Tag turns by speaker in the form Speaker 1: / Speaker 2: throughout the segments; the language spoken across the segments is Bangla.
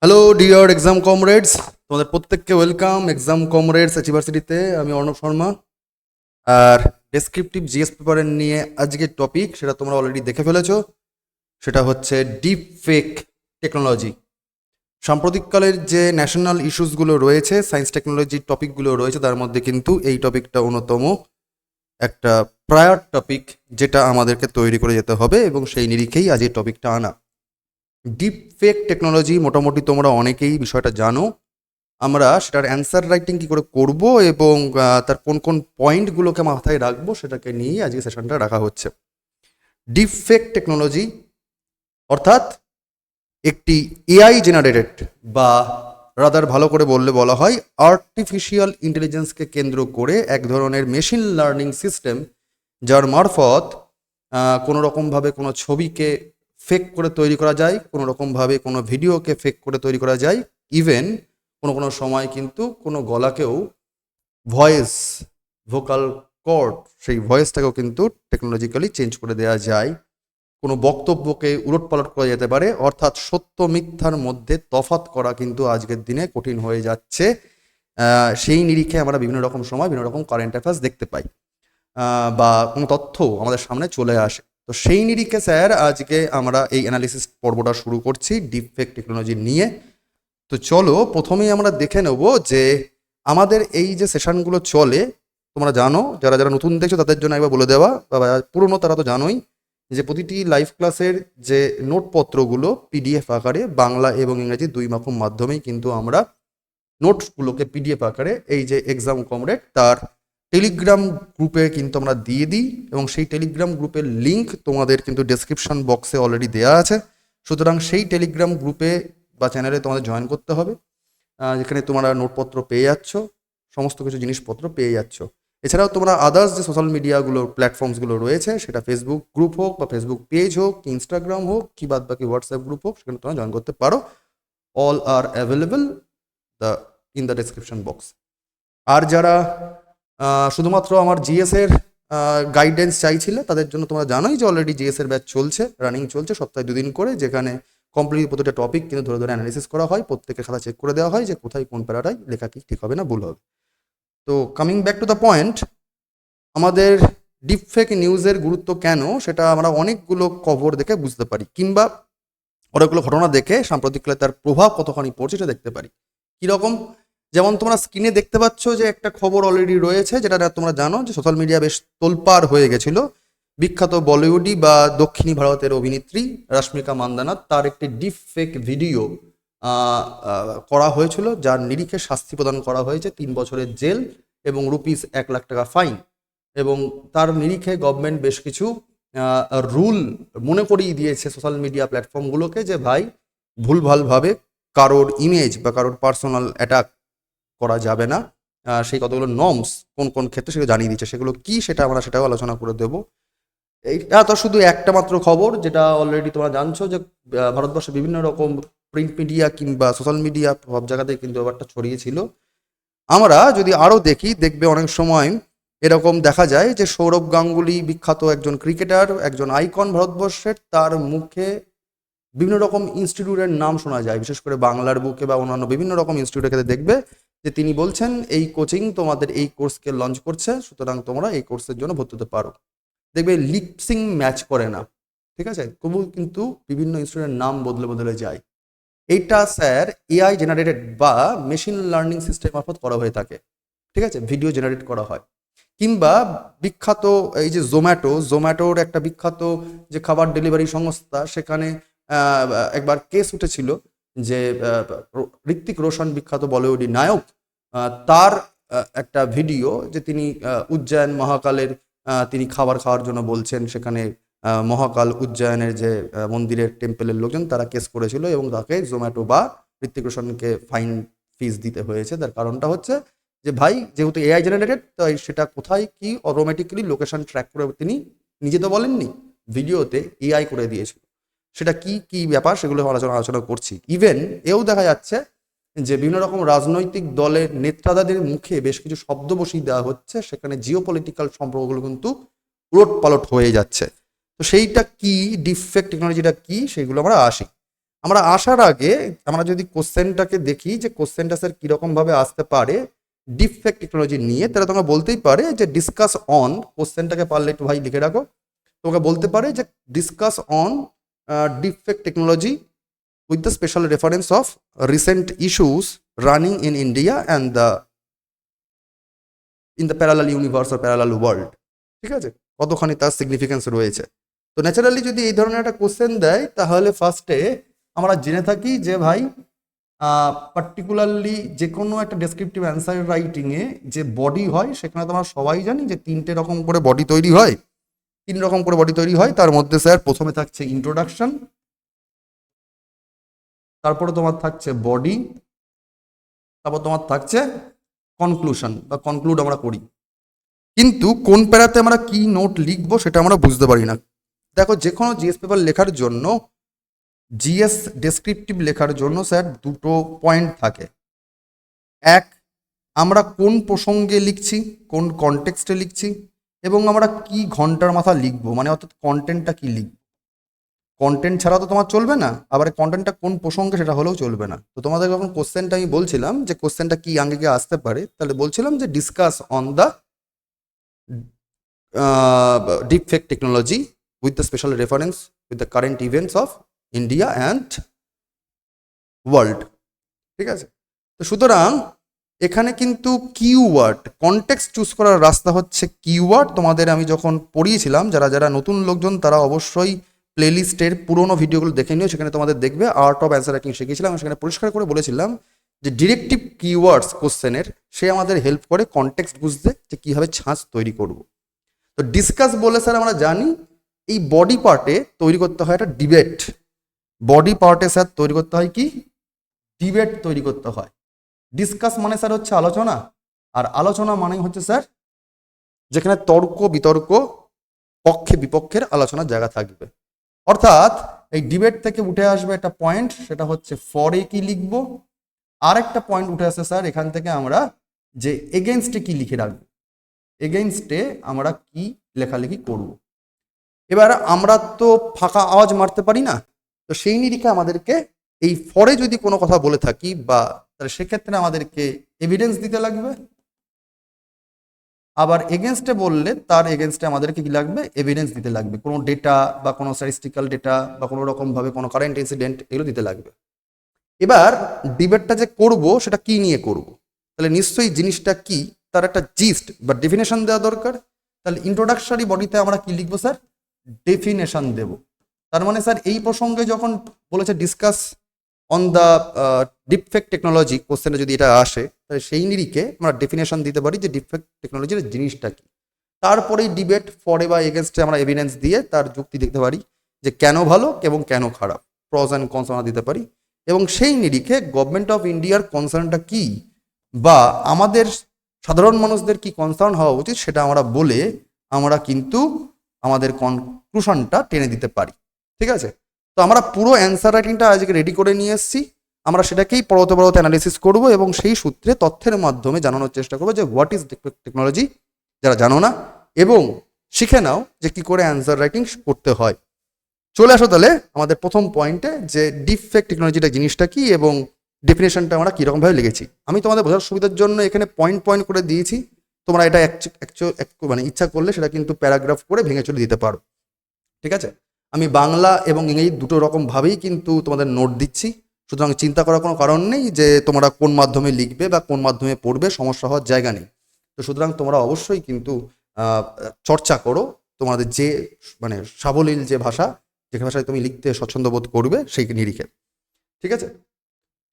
Speaker 1: হ্যালো ডিয়ার এক্সাম কমরেডস, তোমাদের প্রত্যেককে ওয়েলকাম এক্সাম কমরেডস ইউনিভার্সিটিতে। আমি অর্ণব শর্মা। আর ডেসক্রিপটিভ জিএস পেপারের নিয়ে আজকের টপিক, সেটা তোমরা অলরেডি দেখে ফেলেছো। সেটা হচ্ছে ডিপ ফেক টেকনোলজি। সাম্প্রতিককালের যে ন্যাশনাল ইস্যুসগুলো রয়েছে, সায়েন্স টেকনোলজির টপিকগুলো রয়েছে, তার মধ্যে কিন্তু এই টপিকটা অন্যতম একটা প্রায়র টপিক, যেটা আমাদেরকে তৈরি করে যেতে হবে, এবং সেই নিরিখেই আজ এই টপিকটা আনা। ডিপ ফেক টেকনোলজি মোটামুটি তোমরা অনেকেই বিষয়টা জানো। আমরা সেটার অ্যান্সার রাইটিং কী করে করব এবং তার কোন কোন পয়েন্টগুলোকে মাথায় রাখবো, সেটাকে নিয়েই আজকে সেশনটা রাখা হচ্ছে। ডিপ ফেক টেকনোলজি অর্থাৎ একটি এআই জেনারেটেড, বা রাদার ভালো করে বলা হয় আর্টিফিশিয়াল ইন্টেলিজেন্সকে কেন্দ্র করে এক ধরনের মেশিন লার্নিং সিস্টেম, যার মারফত কোনো রকমভাবে কোনো ছবিকে ফেক করে তৈরি করা যায়, কোনো রকমভাবে কোনো ভিডিওকে ফেক করে তৈরি করা যায়, ইভেন কোনো কোনো সময় কিন্তু কোনো গলাকেও ভয়েস, ভোকাল কর্ড, সেই ভয়েসটাকেও কিন্তু টেকনোলজিক্যালি চেঞ্জ করে দেওয়া যায়। কোনো বক্তব্যকে উলটপালট করা যেতে পারে। অর্থাৎ সত্য মিথ্যার মধ্যে তফাৎ করা কিন্তু আজকের দিনে কঠিন হয়ে যাচ্ছে। সেই নিরিখে আমরা বিভিন্ন রকম সময় বিভিন্ন রকম কারেন্ট অ্যাফেয়ার্স দেখতে পাই, বা কোনো তথ্য আমাদের সামনে চলে আসে। তো সেই নিরিখে স্যার আজকে আমরা এই অ্যানালিসিস পর্বটা শুরু করছি ডিপ ফেক টেকনোলজি নিয়ে। তো চলো প্রথমেই আমরা দেখে নেব যে আমাদের এই যে সেশনগুলো চলে, তোমরা জানো, যারা যারা নতুন দেখছো তাদের জন্য একবার বলে দেওয়া, বা পুরনো তারা তো জানোই, যে প্রতিটি লাইভ ক্লাসের যে নোটপত্রগুলো পিডিএফ আকারে বাংলা এবং ইংরেজি দুই মাধ্যমেই কিন্তু আমরা নোটসগুলোকে পিডিএফ আকারে এই যে এক্সাম কমরেড তার টেলিগ্রাম গ্রুপে কিন্তু আমরা দিয়ে দিই, এবং সেই টেলিগ্রাম গ্রুপের লিঙ্ক তোমাদের কিন্তু ডেসক্রিপশন বক্সে অলরেডি দেওয়া আছে। সুতরাং সেই টেলিগ্রাম গ্রুপে বা চ্যানেলে তোমাদের জয়েন করতে হবে, যেখানে তোমরা নোটপত্র পেয়ে যাচ্ছ, সমস্ত কিছু জিনিসপত্র পেয়ে যাচ্ছ। এছাড়াও তোমরা আদার্স যে সোশ্যাল মিডিয়াগুলো প্ল্যাটফর্মসগুলো রয়েছে, সেটা ফেসবুক গ্রুপ হোক বা ফেসবুক পেজ হোক কি ইনস্টাগ্রাম হোক কি বাদ বাকি হোয়াটসঅ্যাপ গ্রুপ হোক, সেখানে তোমরা জয়েন করতে পারো। All are available the in the description box. আর যারা শুধুমাত্র আমার জিএস এর গাইডেন্স চাইছিলে, তাদের জন্য তোমরা জানোই যে অলরেডি জিএস এর ব্যাচ চলছে, রানিং চলছে সপ্তাহে 2 দিন করে, যেখানে কমপ্লিট প্রতিটা টপিক কিন্তু ধরে ধরে অ্যানালিসিস করা হয়, প্রত্যেকের খাতা চেক করে দেওয়া হয় যে কোথায় কোন প্যারাটাই লেখা কি ঠিক হবে না ভুল হবে। তো coming back to the point, আমাদের ডিপফেক নিউজের গুরুত্ব কেন, সেটা আমরা অনেকগুলো খবর দেখে বুঝতে পারি, কিংবা অনেকগুলো ঘটনা দেখে সাম্প্রতিককালে তার প্রভাব কতখানি পড়ছে সেটা দেখতে পারি। কীরকম? যেমন তোমরা স্ক্রিনে দেখতে পাচ্ছ যে একটা খবর অলরেডি রয়েছে, যেটা তোমরা জানো যে সোশ্যাল মিডিয়া বেশ তোলপাড় হয়ে গেছিল। বিখ্যাত বলিউডি বা দক্ষিণী ভারতের অভিনেত্রী রশ্মিকা মান্দানা, তার একটি ডিপ ফেক ভিডিও করা হয়েছিল, যার নিরিখে শাস্তি প্রদান করা হয়েছে 3 বছরের জেল এবং রুপিস 1 লাখ টাকা ফাইন। এবং তার নিরিখে গভর্নমেন্ট বেশ কিছু রুল মনে করিয়ে দিয়েছে সোশ্যাল মিডিয়া প্ল্যাটফর্মগুলোকে, যে ভাই ভুলভালভাবে কারোর ইমেজ বা কারোর পার্সোনাল অ্যাটাক করা যাবে না। সেই কতগুলো নর্মস কোন কোন ক্ষেত্রে সেগুলো জানিয়ে দিচ্ছে, সেগুলো কি সেটা আমরা সেটাও আলোচনা করে দেবো। এইটা তো শুধু একটা মাত্র খবর, যেটা অলরেডি তোমরা জানছো যে ভারতবর্ষে বিভিন্ন রকম প্রিন্ট মিডিয়া কিংবা সোশ্যাল মিডিয়া সব জায়গাতেই কিন্তু ব্যাপারটা ছড়িয়েছিল। আমরা যদি আরও দেখবে অনেক সময় এরকম দেখা যায় যে সৌরভ গাঙ্গুলি, বিখ্যাত একজন ক্রিকেটার, একজন আইকন ভারতবর্ষের, তার মুখে বিভিন্ন রকম ইনস্টিটিউটের নাম শোনা যায়, বিশেষ করে বাংলার বুকে বা অন্যান্য বিভিন্ন রকম ইনস্টিটিউটের ক্ষেত্রে দেখবে যে তিনি বলছেন এই কোচিং তোমাদের এই কোর্সকে লঞ্চ করছে, সুতরাং তোমরা এই কোর্সের জন্য ভর্তি হতে পারো। দেখবে লিপসিং ম্যাচ করে না, ঠিক আছে, তবু কিন্তু বিভিন্ন ইনস্টিটিউটের নাম বদলে বদলে যায়। এইটা স্যার এআই জেনারেটেড বা মেশিন লার্নিং সিস্টেম মারফত করা হয়ে থাকে, ঠিক আছে, ভিডিও জেনারেট করা হয়। কিংবা বিখ্যাত এই যে জোম্যাটোর একটা বিখ্যাত যে খাবার ডেলিভারি সংস্থা, সেখানে একবার কেস উঠেছিল যে ঋত্বিক রোশন, বিখ্যাত বলিউডি নায়ক, তার একটা ভিডিও যে তিনি উজ্জয়ন মহাকালের তিনি খাবার খাওয়ার জন্য বলছেন, সেখানে মহাকাল উজ্জয়নের যে মন্দিরের টেম্পেলের লোকজন তারা কেস করেছিল, এবং তাকে জোম্যাটো বা ঋত্বিক রোশনকে ফাইন ফিস দিতে হয়েছে। তার কারণটা হচ্ছে যে ভাই, যেহেতু এআই জেনারেটেড, তাই সেটা কোথায় কি অটোমেটিক্যালি লোকেশন ট্র্যাক করে, তিনি নিজে তো বলেননি, ভিডিওতে এআই করে দিয়েছিল। সেটা কি কি ব্যাপার সেগুলো আলোচনা করছি। ইভেন এও দেখা যাচ্ছে যে বিভিন্ন রকম রাজনৈতিক দলের নেতাদের মুখে বেশ কিছু শব্দ বসিয়ে দেওয়া হচ্ছে, সেখানে জিও পলিটিক্যাল সম্পর্কগুলো কিন্তু উলট পালট হয়ে যাচ্ছে। তো সেইটা কি, ডিপফেক টেকনোলজিটা কি, সেগুলো আমরা আসি। আমরা আসার আগে আমরা যদি কোশ্চেনটাকে দেখি যে কোশ্চেনটা স্যার কিরকম ভাবে আসতে পারে ডিপফেক্ট টেকনোলজি নিয়ে, তাহলে তোমরা বলতেই পারে যে ডিসকাস অন, কোশ্চেনটাকে পারলে একটু ভাই লিখে রাখো, তোমাকে বলতে পারে যে discuss on deepfake technology with the special reference of recent issues running in India and in the parallel universe or parallel world. ঠিক আছে, কতখানি তার সিগনিফিকেন্স রয়েছে। তো ন্যাচারালি যদি এই ধরনের একটা কোশ্চেন দেয় তাহলে ফার্স্টে আমরা জেনে থাকি যে ভাই পার্টিকুলারলি যে কোনো একটা ডেসক্রিপটিভ অ্যান্সার রাইটিংয়ে যে বডি হয় সেখানে তো আমরা সবাই জানি যে 3টে রকম করে বডি তৈরি হয়, 3 রকম করে বডি তৈরি হয়। তার মধ্যে স্যার প্রথমে থাকছে ইন্ট্রোডাকশন, তারপরে তোমার থাকছে বডি, তারপর তোমার থাকছে কনক্লুশন বা কনক্লুড আমরা করি। কিন্তু কোন প্যারাতে আমরা কি নোট লিখবো সেটা আমরা বুঝতে পারি না। দেখো, যে কোনো জিএস পেপার লেখার জন্য, জিএস ডেসক্রিপটিভ লেখার জন্য স্যার দুটো পয়েন্ট থাকে। এক, আমরা কোন প্রসঙ্গে লিখছি, কোন কনটেক্সটে লিখছি, এবং আমরা কি ঘন্টার মাথা লিখবো, মানে অর্থাৎ কন্টেন্টটা কি লিখবো। কন্টেন্ট ছাড়া তো তোমার চলবে না, আবার কন্টেন্টটা কোন প্রসঙ্গে সেটা হলেও চলবে না। তো তোমাদের যখন কোশ্চেনটা আমি বলছিলাম যে কোশ্চেনটা কি আঙ্গিকে আসতে পারে, তাহলে বলছিলাম যে discuss on the deepfake technology with the special reference with the current events of India and world. ঠিক আছে, তো সুতরাং এখানে কিন্তু কিওয়ার্ড, কনটেক্সট চুজ করার রাস্তা হচ্ছে কিওয়ার্ড। তোমাদের আমি যখন পড়িয়েছিলাম, যারা যারা নতুন লোকজন তারা অবশ্যই প্লেলিস্টের পুরোনো ভিডিওগুলো দেখে নিও, সেখানে তোমাদের দেখবে আর্ট অফ অ্যান্সার রাইটিং শিখিয়েছিলাম। সেখানে পরিষ্কার করে বলেছিলাম যে ডিরেক্টিভ কিওয়ার্ডস কোশ্চেনের সে আমাদের হেল্প করে কনটেক্সট বুঝতে, যে কীভাবে ছাঁচ তৈরি করব। তো ডিসকাস বলে স্যার আমরা জানি এই বডি পার্টে তৈরি করতে হয় একটা ডিবেট। বডি পার্টে স্যার তৈরি করতে হয় কি, ডিবেট তৈরি করতে হয়। ডিসকাস মানে স্যার হচ্ছে আলোচনা, আর আলোচনা মানে হচ্ছে স্যার যেখানে তর্ক বিতর্ক, পক্ষে বিপক্ষের আলোচনার জায়গা থাকবে। অর্থাৎ এই ডিবেট থেকে উঠে আসবে একটা পয়েন্ট, সেটা হচ্ছে ফরে কি লিখবো, আর একটা পয়েন্ট উঠে আসে স্যার এখান থেকে আমরা যে এগেইনস্টে কি লিখে রাখবো, এগেইনস্টে আমরা কি লেখালেখি করব। এবার আমরা তো ফাঁকা আওয়াজ মারতে পারি না, তো সেই নিরিখে আমাদেরকে এই ফরে যদি কোনো কথা বলে থাকি বা তাহলে সেক্ষেত্রে আমাদেরকে এভিডেন্স দিতে লাগবে। আবার এগেনস্টে বললে তার এগেনস্টে আমাদেরকে কি লাগবে, এভিডেন্স দিতে লাগবে, কোনো ডেটা বা কোনো স্ট্যাটিস্টিক্যাল ডেটা বা কোনো রকমভাবে কোনো কারেন্ট ইনসিডেন্ট এগুলো দিতে লাগবে। এবার ডিবেটটা যে করব সেটা কি নিয়ে করব, তাহলে নিশ্চয়ই জিনিসটা কি তার একটা জিস্ট বা ডেফিনেশন দেওয়া দরকার। তাহলে ইন্ট্রোডাকশনারি বডিতে আমরা কি লিখবো স্যার, ডেফিনেশন দেব। তার মানে স্যার এই প্রসঙ্গে যখন বলেছে discuss on the deepfake technology, কোশ্চেনে যদি এটা আসে তাহলে সেই নিরিখে আমরা ডেফিনেশন দিতে পারি যে ডিপফেক্ট টেকনোলজির জিনিসটা কি। তারপরেই ডিবেট ফরে বা এগেনস্টে আমরা এভিডেন্স দিয়ে তার যুক্তি দেখতে পারি যে কেন ভালো এবং কেন খারাপ, প্রস অ্যান্ড কনস আমরা দিতে পারি। এবং সেই নিরিখে গভর্নমেন্ট অফ ইন্ডিয়ার কনসার্নটা কি বা আমাদের সাধারণ মানুষদের কি কনসার্ন হওয়া উচিত সেটা আমরা বলে আমরা কিন্তু আমাদের কনক্লুশনটা টেনে দিতে পারি। ঠিক আছে, তো আমরা পুরো অ্যান্সার রাইটিংটা আজকে রেডি করে নিয়ে এসেছি, আমরা সেটাকেই পরবর্তী অ্যানালিসিস করব এবং সেই সূত্রে তথ্যের মাধ্যমে জানানোর চেষ্টা করবো যে হোয়াট ইজ টেকনোলজি, যারা জানো না, এবং শিখে নাও যে কি করে অ্যান্সার রাইটিং করতে হয়। চলে আসো তাহলে আমাদের প্রথম পয়েন্টে যে ডিপফেক্ট টেকনোলজিটা জিনিসটা কি এবং ডেফিনেশনটা আমরা কীরকমভাবে লিখেছি। আমি তোমাদের বোঝার সুবিধার জন্য এখানে পয়েন্ট পয়েন্ট করে দিয়েছি, তোমরা এটা মানে ইচ্ছা করলে সেটা কিন্তু প্যারাগ্রাফ করে ভেঙে চলে দিতে পারো। ঠিক আছে, আমি বাংলা এবং ইংরেজি দুটো রকমভাবেই কিন্তু তোমাদের নোট দিচ্ছি, সুতরাং চিন্তা করার কোনো কারণ নেই যে তোমরা কোন মাধ্যমে লিখবে বা কোন মাধ্যমে পড়বে, সমস্যা হওয়ার জায়গা নেই। তো সুতরাং তোমরা অবশ্যই কিন্তু চর্চা করো তোমাদের যে মানে সাবলীল যে ভাষা, যে ভাষায় তুমি লিখতে স্বচ্ছন্দ বোধ করবে সেই নিরিখে। ঠিক আছে,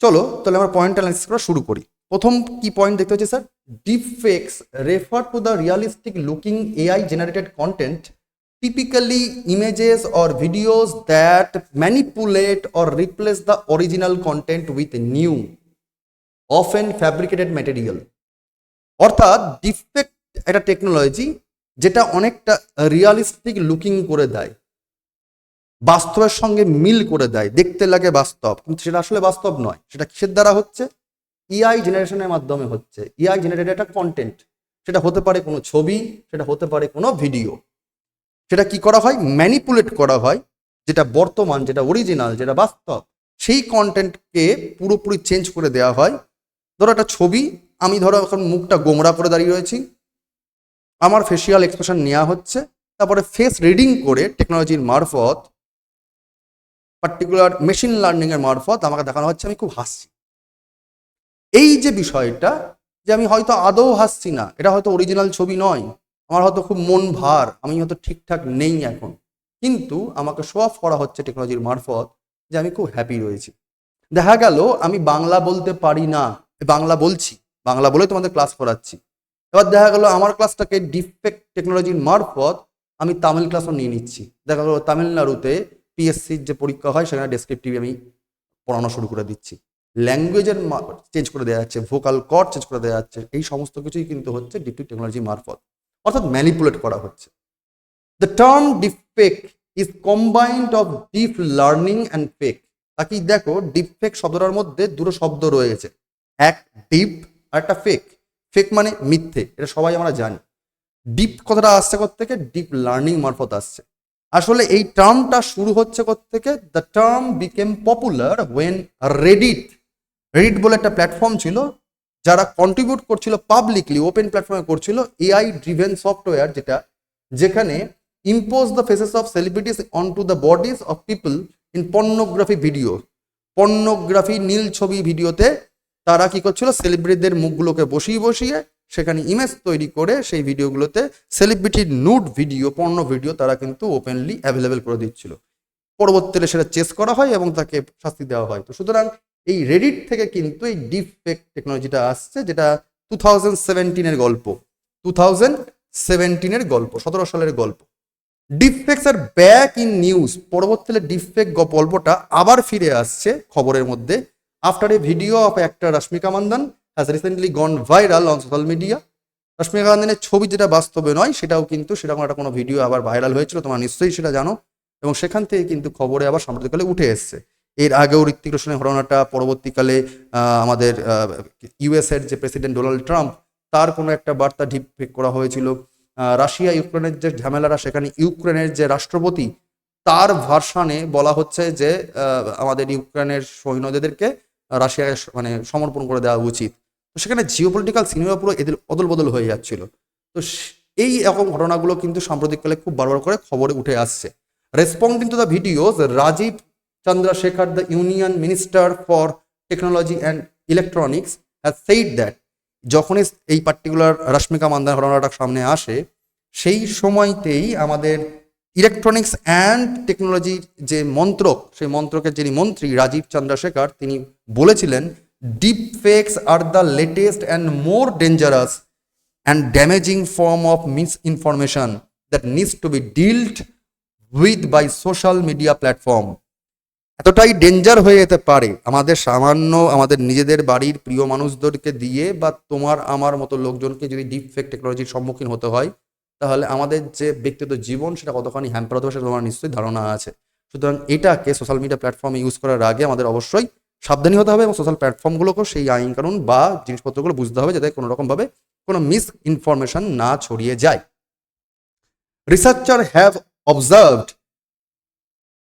Speaker 1: চলো তাহলে আমরা পয়েন্ট অ্যানালিসিস করা শুরু করি। প্রথম কি পয়েন্ট দেখতে হচ্ছে sir, deepfakes refer to the realistic looking AI generated content, typically images or videos that manipulate or replace the original content with new, often fabricated material. অর্থাৎ ডিফেক্ট একটা টেকনোলজি যেটা অনেকটা রিয়ালিস্টিক লুকিং করে দেয়, বাস্তবের সঙ্গে মিল করে দেয়, দেখতে লাগে বাস্তব, কিন্তু সেটা আসলে বাস্তব নয়। সেটা কিসের দ্বারা হচ্ছে, এআই জেনারেশনের মাধ্যমে হচ্ছে। এআই জেনারেটেড একটা কন্টেন্ট, সেটা হতে পারে কোনো ছবি, সেটা হতে পারে কোনো ভিডিও, সেটা কি করা হয়, ম্যানিপুলেট করা হয়, যেটা বর্তমান, যেটা অরিজিনাল, যেটা বাস্তব, সেই কন্টেন্টকে পুরোপুরি চেঞ্জ করে দেওয়া হয়। ধরো একটা ছবি, আমি ধরো এখন মুখটা গোমড়া করে দাঁড়িয়ে রয়েছি, আমার ফেসিয়াল এক্সপ্রেশন নেওয়া হচ্ছে, তারপরে ফেস রিডিং করে টেকনোলজির মারফত, পার্টিকুলার মেশিন লার্নিং এর মারফত আমাকে দেখানো হচ্ছে আমি খুব হাসছি। এই যে বিষয়টা, যে আমি হয়তো আদৌ হাসছি না, এটা হয়তো অরিজিনাল ছবি নয়, আমার হয়তো খুব মন ভার, আমি হয়তো ঠিকঠাক নেই এখন, কিন্তু আমাকে শো অফ করা হচ্ছে টেকনোলজির মারফত যে আমি খুব হ্যাপি রয়েছি। দেখা গেল আমি বাংলা বলতে পারি না, বাংলা বলছি, বাংলা বলে তোমাদের ক্লাস করাচ্ছি, এবার দেখা গেল আমার ক্লাসটাকে ডিফেক্ট টেকনোলজির মারফত আমি তামিল ক্লাসও নিয়ে নিচ্ছি। দেখা গেল তামিলনাড়ুতে পিএসসির যে পরীক্ষা হয় সেখানে ডেসক্রিপটিভ আমি পড়ানো শুরু করে দিচ্ছি, ল্যাঙ্গুয়েজের চেঞ্জ করে দেওয়া যাচ্ছে, ভোকাল কর্ড চেঞ্জ করে দেওয়া যাচ্ছে। এই সমস্ত কিছুই কিন্তু হচ্ছে ডিফেক্ট টেকনোলজি মারফত, অর্থাৎ ম্যানিপুলেট করা হচ্ছে। The term ডিফেক is combined of deep learning and fake. তাকেই দেখো, ডিফেক শব্দটার মধ্যে দুটো শব্দ রয়েছে, এক ডিপ আর একটা ফেক। ফেক মানে মিথ্যে, এটা সবাই আমরা জানি। ডিপ কথাটা আসছে থেকে, ডিপ লার্নিং মারফত আসছে। আসলে এই টার্মটা শুরু হচ্ছে থেকে, the term became popular when Reddit, Reddit বলে একটা প্ল্যাটফর্ম ছিল, যারা কন্ট্রিবিউট করছিল পাবলিকলি, ওপেন প্ল্যাটফর্মে করছিল এআই ড্রিভেন সফটওয়্যার, যেখানে impose the faces of celebrities on to the bodies of people in pornography video. Pornography নীল ছবি ভিডিওতে তারা কি করছিল, সেলিব্রিটিদের মুখগুলোকে বসিয়ে বসিয়ে সেখানে ইমেজ তৈরি করে সেই ভিডিওগুলোতে সেলিব্রিটির নুড ভিডিও, পর্ণ ভিডিও তারা কিন্তু ওপেনলি অ্যাভেলেবেল করে দিচ্ছিল। পরবর্তীতে সেটা চেস করা হয় এবং তাকে শাস্তি দেওয়া হয়। তো সুতরাং এই রেডিট থেকে কিন্তু এই ডিপ ফেক টেকনোলজিটা আসছে, যেটা 2017-এর গল্প, 2017-এর গল্প, 17 সালের গল্প। Deepfakes are back in news, পরবর্তীতে ডিপফেক গল্পটা আবার ফিরে আসছে খবরের মধ্যে। After a video of actor Rashmika Mandanna has recently gone viral on social media. Rashmika মান্দানের ছবি যেটা বাস্তবে নয়, সেটাও কিন্তু সেরকম একটা কোনো ভিডিও আবার ভাইরাল হয়েছিল, তোমরা নিশ্চয়ই সেটা জানো, এবং সেখান থেকে কিন্তু খবরে আবার সাম্প্রতিককালে উঠে এসছে। এর আগেও ঋত্বিক রোশনের ঘটনাটা, পরবর্তীকালে আমাদের ইউএসের যে প্রেসিডেন্ট ডোনাল্ড ট্রাম্প, তার কোনো একটা বার্তা ডিপফেক করা হয়েছিল। রাশিয়া ইউক্রেনের যে ঝামেলাটা, সেখানে ইউক্রেনের যে রাষ্ট্রপতি, তার ভার্সানে বলা হচ্ছে যে আমাদের ইউক্রেনের সৈন্যদেরকে রাশিয়াকে মানে সমর্পণ করে দেওয়া উচিত। তো সেখানে জিওপলিটিক্যাল সিনেমা পুরো এদের অদল বদল হয়ে যাচ্ছিল। তো এই রকম ঘটনাগুলো কিন্তু সাম্প্রতিককালে খুব বারবার করে খবরে উঠে আসছে। Responding to the videos, Rajeev Chandrasekhar, the union minister for technology and electronics, has said that, যখনই এই পার্টিকুলার রশ্মিকা মান্দার ঘটনাটা সামনে আসে, সেই সময়তেই আমাদের ইলেকট্রনিক্স অ্যান্ড টেকনোলজির যে মন্ত্রক, সেই মন্ত্রকের যিনি মন্ত্রী রাজীব চন্দ্রশেখর, তিনি বলেছিলেন, deep fakes are the latest and more dangerous and damaging form of misinformation that needs to be dealt with by social media platform. এতটাই ডেঞ্জার হয়ে যেতে পারে আমাদের সামান্য আমাদের নিজেদের বাড়ির প্রিয় মানুষদেরকে দিয়ে, বা তোমার আমার মতো লোকজনকে যদি ডিপ ফেক টেকনোলজির সম্মুখীন হতে হয়, তাহলে আমাদের যে ব্যক্তিগত জীবন সেটা কতখানি হ্যাম্পার হতে পারে সেটা তোমার নিশ্চয়ই ধারণা আছে। সুতরাং এটাকে সোশ্যাল মিডিয়া প্ল্যাটফর্মে ইউজ করার আগে আমাদের অবশ্যই সাবধানী হতে হবে, এবং সোশ্যাল প্ল্যাটফর্মগুলোকেও সেই আইন কানুন বা জিনিসপত্রগুলো বুঝতে হবে, যাতে কোনো রকমভাবে কোনো মিস ইনফরমেশন না ছড়িয়ে যায়। Researcher have observed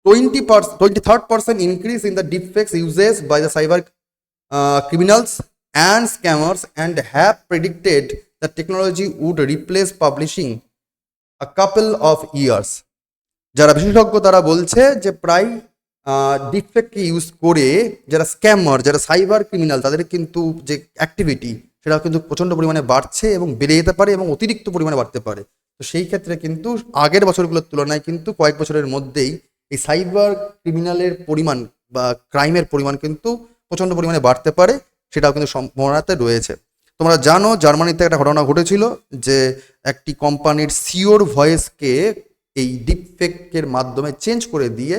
Speaker 1: 23% increase in the deepfakes uses by the cyber criminals and scammers, and have predicted that technology would replace publishing a couple of years. যারা বিশেষজ্ঞ তারা বলছে যে প্রায় ডিপফেককে ইউজ করে যারা স্ক্যামার, যারা সাইবার ক্রিমিনাল, তাদের কিন্তু যে অ্যাক্টিভিটি সেটা কিন্তু প্রচণ্ড পরিমাণে বাড়ছে এবং বেড়ে যেতে পারে এবং অতিরিক্ত পরিমাণে বাড়তে পারে। তো সেই ক্ষেত্রে কিন্তু আগের বছরগুলোর তুলনায় কিন্তু কয়েক বছরের মধ্যেই এই সাইবার ক্রিমিনালের পরিমাণ বা ক্রাইমের পরিমাণ কিন্তু প্রচণ্ড পরিমাণে বাড়তে পারে, সেটাও কিন্তু সম্ভাবনাতে রয়েছে। তোমরা জানো জার্মানিতে একটা ঘটনা ঘটেছিল, যে একটি কোম্পানির সিওর ভয়েসকে এই ডিপফেকের মাধ্যমে চেঞ্জ করে দিয়ে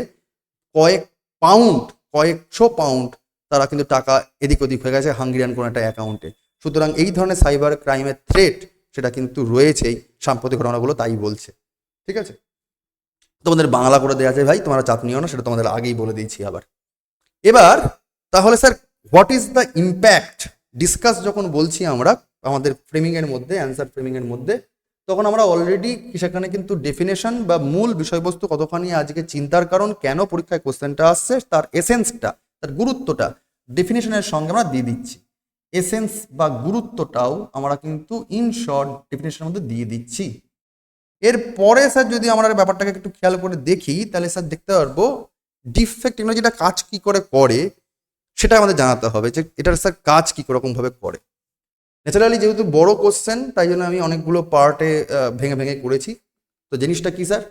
Speaker 1: কয়েকশো পাউন্ড তারা কিন্তু টাকা এদিক ওদিক হয়ে গেছে হাঙ্গেরিয়ান কোনো একটা অ্যাকাউন্টে। সুতরাং এই ধরনের সাইবার ক্রাইমের থ্রেট সেটা কিন্তু রয়েছেই, সাম্প্রতিক ঘটনাগুলো তাই বলছে। ঠিক আছে, তোমাদের বাংলা করে দেওয়া যায় ভাই, তোমরা চাপ নিও না, সেটা তোমাদের আগেই বলে দিয়েছি। আবার এবার তাহলে sir what is the impact discuss যখন বলছি আমরা আমাদের ফ্রেমিংয়ের মধ্যে, অ্যান্সার ফ্রেমিংয়ের মধ্যে, তখন আমরা অলরেডি সেখানে কিন্তু ডেফিনেশন বা মূল বিষয়বস্তু কতখানি আজকে চিন্তার কারণ, কেন পরীক্ষায় কোশ্চেনটা আসছে, তার এসেন্সটা তার গুরুত্বটা ডেফিনেশনের সঙ্গে আমরা দিয়ে দিচ্ছি। এসেন্স বা গুরুত্বটাও আমরা কিন্তু ইন শর্ট ডেফিনেশনের মধ্যে দিয়ে দিচ্ছি। এরপরে স্যার যদি আমরা ব্যাপারটাকে একটু খেয়াল করে দেখি, তাহলে স্যার দেখতে পারবো ডিফেক্ট টেকনোলজিটা কাজ কি করে সেটা আমাদের জানাতে হবে যে এটার স্যার কাজ কি রকম ভাবে করে। ন্যাচারালি যেহেতু বড় কোশ্চেন, তাই জন্য আমি অনেকগুলো পার্টে ভেঙে ভেঙে করেছি। তো জিনিসটা কি sir?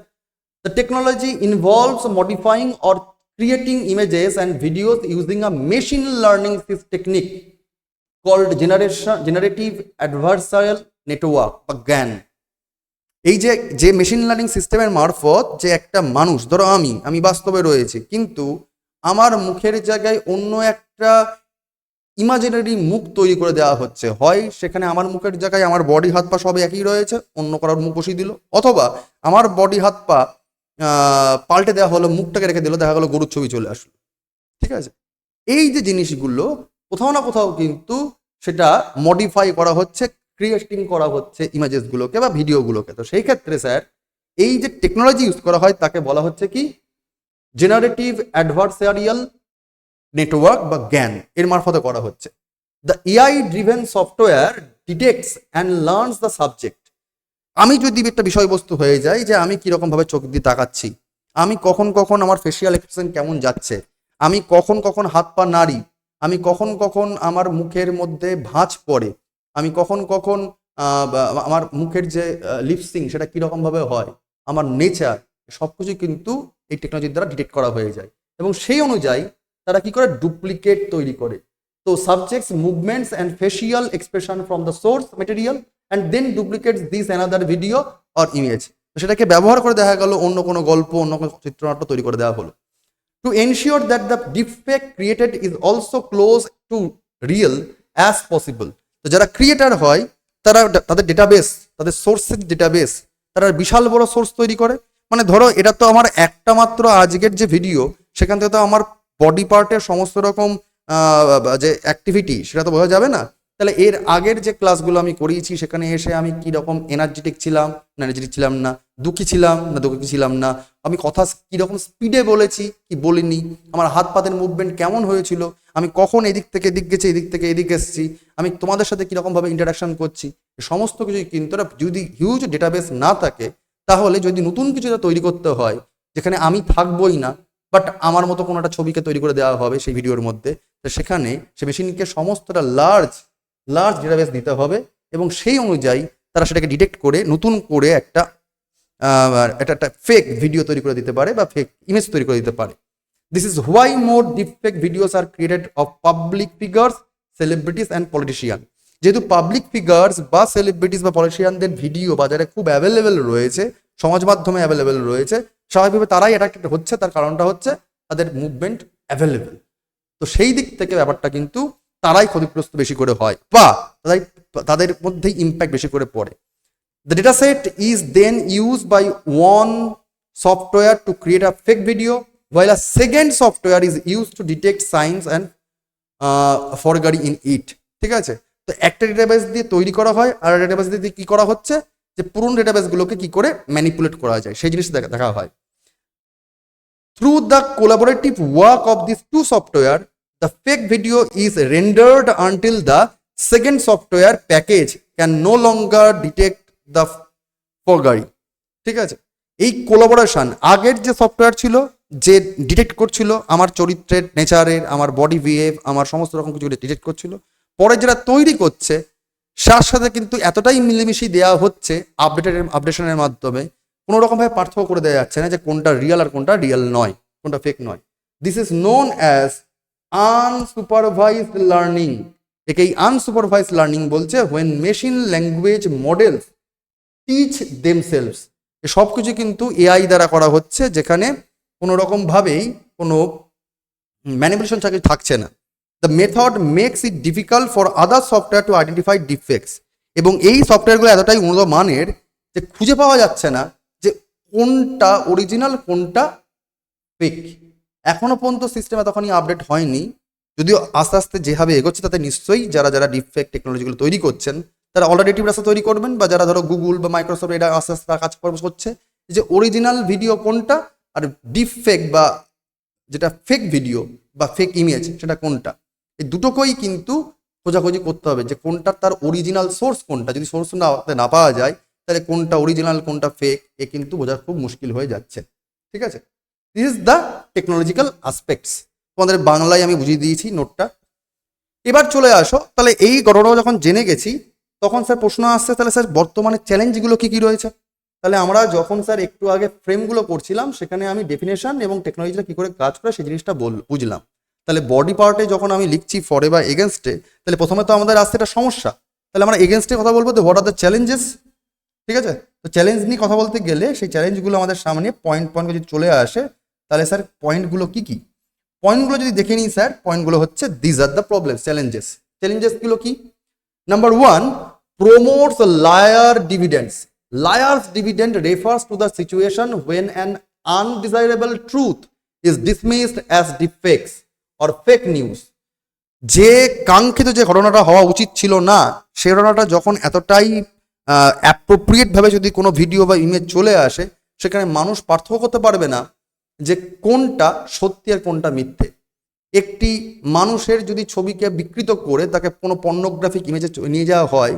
Speaker 1: The technology involves modifying or creating images and videos using a machine learning technique called generative adversarial network বা জ্ঞান। এই যে মেশিন লার্নিং সিস্টেমের মারফত যে একটা মানুষ, ধরো আমি বাস্তবে রয়েছি, কিন্তু আমার মুখের জায়গায় অন্য একটা ইমাজিনারি মুখ তৈরি করে দেওয়া হচ্ছে। হয় সেখানে আমার মুখের জায়গায় আমার বডি হাত পা সব একই রয়েছে, অন্য কারোর মুখ বসিয়ে দিল, অথবা আমার বডি হাত পা পাল্টে দেওয়া হলো, মুখটাকে রেখে দিল, দেখা গেলো গরুর ছবি চলে আসলো। ঠিক আছে, এই যে জিনিসগুলো কোথাও না কোথাও কিন্তু সেটা মডিফাই করা হচ্ছে, ক্রিয়েটিং করা হচ্ছে ইমেজেসগুলোকে বা ভিডিওগুলোকে। তো সেই ক্ষেত্রে স্যার এই যে টেকনোলজি ইউজ করা হয় তাকে বলা হচ্ছে কি জেনারেটিভ অ্যাডভার্সারিয়াল নেটওয়ার্ক বা জ্ঞান, এর মারফতে করা হচ্ছে। The AI driven software detects and learns the subject. আমি যদি একটা বিষয়বস্তু হয়ে যায় যে আমি কিরকম ভাবে চোখ দিয়ে তাকাচ্ছি, আমি কখন কখন আমার ফেসিয়াল এক্সপ্রেশন কেমন যাচ্ছে, আমি কখন কখন হাত পা নাড়ি, আমি কখন কখন আমার মুখের মধ্যে ভাঁজ পড়ে, আমি কখন কখন আমার মুখের যে লিপসিং সেটা কিরকম ভাবে হয়, আমার নেচার, সবকিছু কিন্তু এই টেকনোলজির দ্বারা ডিটেক্ট করা হয়ে যায়। এবং সেই অনুযায়ী তারা কি করে ডুপ্লিকেট তৈরি করে। তো subjects movements and facial expression from the source material and then duplicates this another video or image. সেটাকে ব্যবহার করে দেখা গেল অন্য কোনো গল্প, অন্য কোনো চিত্রনাট্য তৈরি করে দেওয়া হলো। To ensure that the deepfake created is also close to real as possible. তো যারা ক্রিয়েটার হয় তারা তাদের ডেটাবেস, তাদের সোর্সের ডেটাবেস, তারা বিশাল বড় সোর্স তৈরি করে। মানে ধরো এটা তো আমার একটা মাত্র আজকের যে ভিডিও, সেখান থেকে তো আমার বডি পার্টের সমস্ত রকম যে অ্যাক্টিভিটি সেটা তো বোঝা যাবে না। তাহলে এর আগের যে ক্লাসগুলো আমি করিয়েছি সেখানে এসে আমি কি রকম এনার্জেটিক ছিলাম না এনার্জেটিক ছিলাম না, দুঃখী ছিলাম না দুঃখী ছিলাম না, আমি কথা কিরকম স্পিডে বলেছি কি বলিনি, আমার হাত পাতের মুভমেন্ট কেমন হয়েছিল, আমি কখন এদিক থেকে এদিক গেছি, এদিক থেকে এদিক এসেছি, আমি তোমাদের সাথে কিরকমভাবে ইন্টারাকশন করছি, সমস্ত কিছুই কিন্তু যদি হিউজ ডেটাবেস না থাকে, তাহলে যদি নতুন কিছু তৈরি করতে হয় যেখানে আমি থাকবোই না, বাট আমার মতো কোনো একটা ছবিকে তৈরি করে দেওয়া হবে সেই ভিডিওর মধ্যে, তো সেখানে সে মেশিনকে সমস্তটা লার্জ ডেটাবেস দিতে হবে এবং সেই অনুযায়ী তারা সেটাকে ডিটেক্ট করে নতুন করে একটা ফেক ভিডিও তৈরি করে দিতে পারে বা ফেক ইমেজ তৈরি করে দিতে পারে। This is why more deepfake videos R created of public figures, celebrities and politician. যেহেতু পাবলিক ফিগার্স বা সেলিব্রিটিস বা পলিটিশিয়ানদের ভিডিও বাজারে খুব অ্যাভেলেবেল রয়েছে, সমাজ মাধ্যমে অ্যাভেলেবেল রয়েছে, স্বাভাবিকভাবে তারাই অ্যাট্রাক্টেড হচ্ছে। তার কারণটা হচ্ছে তাদের মুভমেন্ট অ্যাভেলেবেল। তো সেই দিক থেকে ব্যাপারটা কিন্তু তারাই ক্ষতিগ্রস্ত বেশি করে হয় বা তাদের মধ্যেই ইম্প্যাক্ট বেশি করে পড়ে। The dataset is then used by one software to create a fake video, while a second software is used to detect signs and forgery in it. ঠিক আছে, তো একটা ডেটাবেস দিয়ে তৈরি করা হয় আর ডেটাবেস দিয়ে কি করা হচ্ছে যে পুরনো ডেটাবেসগুলোকে কি করে ম্যানিপুলেট করা যায় সেই জিনিস দেখা হয়। Through the collaborative work of these two software, the fake video is rendered until the second software package can no longer detect the forgery. ঠিক আছে, এই কোলাবোরেশন আগের যে সফটওয়্যার ছিল যে ডিটেক্ট করছিল আমার চরিত্রের নেচারের, আমার বডি বিহেভ, আমার সমস্ত রকম কিছু ডিটেক্ট করছিল, পরে যেটা তৈরি করছে তার সাথে কিন্তু এতটাই মিলেমিশি দেওয়া হচ্ছে আপডেশনের মাধ্যমে, কোনো রকমভাবে পার্থক্য করে দেওয়া যাচ্ছে না যে কোনটা রিয়েল আর কোনটা রিয়েল নয়, কোনটা ফেক নয়। This is known as unsupervised learning. একেই আনসুপারভাইজড লার্নিং বলছে, when machine language models teach themselves. সব কিছু কিন্তু এআই দ্বারা করা হচ্ছে, যেখানে কোনো রকমভাবেই কোনো ম্যানিপুলেশন থাকছে না। The method makes it difficult for other software to identify defects. এবং এই সফটওয়্যারগুলো এতটাই উন্নত মানের যে খুঁজে পাওয়া যাচ্ছে না যে কোনটা অরিজিনাল কোনটা ফেক। এখনো পর্যন্ত সিস্টেম এতখানি আপডেট হয়নি, যদিও আস্তে আস্তে যেভাবে এগোচ্ছে তাতে নিশ্চয়ই যারা ডিপফেক টেকনোলজিগুলো তৈরি করছেন তারা অলরেডি রাস্তা তৈরি করবেন, বা যারা ধরো গুগল বা মাইক্রোসফট এটা আস্তে আস্তে কাজ করছে যে অরিজিনাল ভিডিও কোনটা আর ডিপফেক বা যেটা ফেক ভিডিও বা ফেক ইমেজ সেটা কোনটা, এই দুটোকেই কিন্তু খোঁজাখুঁজি করতে হবে যে কোনটা তার অরিজিনাল সোর্স কোনটা। যদি সোর্স না পাওয়া যায় তাহলে কোনটা অরিজিনাল কোনটা ফেক এ কিন্তু বোঝা খুব মুশকিল হয়ে যাচ্ছে। ঠিক আছে, this is the technological aspects. তোমাদের বাংলায় আমি বুঝিয়ে দিয়েছি নোটটা। এবার চলে আসো, তাহলে এই ঘটনা যখন জেনে গেছি তখন স্যার প্রশ্ন আসছে, তাহলে স্যার বর্তমানে চ্যালেঞ্জগুলো কি কি রয়েছে। তাহলে আমরা যখন স্যার একটু আগে ফ্রেমগুলো করছিলাম সেখানে আমি ডেফিনেশন এবং টেকনোলজিটা কি করে কাজ করে সেই জিনিসটা বুঝলাম। তাহলে বডি পার্টে যখন আমি লিখছি ফরে বা এগেনস্টে, তাহলে প্রথমে তো আমাদের আসছে একটা সমস্যা, তাহলে আমরা এগেনস্টে কথা বলবো তো হোয়াট আর দ্য চ্যালেঞ্জেস। ঠিক আছে, তো চ্যালেঞ্জ নিয়ে কথা বলতে গেলে সেই চ্যালেঞ্জগুলো আমাদের সামনে পয়েন্ট পয়েন্ট যদি চলে আসে, তাহলে স্যার পয়েন্টগুলো কি কি, পয়েন্টগুলো যদি দেখে নিই স্যার, পয়েন্টগুলো হচ্ছে this are the problem challenges. চ্যালেঞ্জেসগুলো কি? Number 1, promotes liar dividends. Liar's dividend refers to the situation when an undesirable truth is dismissed as deepfakes or fake news. যে কাঙ্ক্ষিত যে ঘটনাটা হওয়া উচিত ছিল না, সেই ঘটনাটা যখন এতটাই অ্যাপ্রোপ্রিয়েট ভাবে যদি কোনো ভিডিও বা ইমেজ চলে আসে, সেখানে মানুষ পার্থক্য করতে পারবে না যে কোনটা সত্যি আর কোনটা মিথ্যে। একটি মানুষের যদি ছবিকে বিকৃত করে তাকে কোনো পর্নোগ্রাফিক ইমেজে নিয়ে যাওয়া হয়,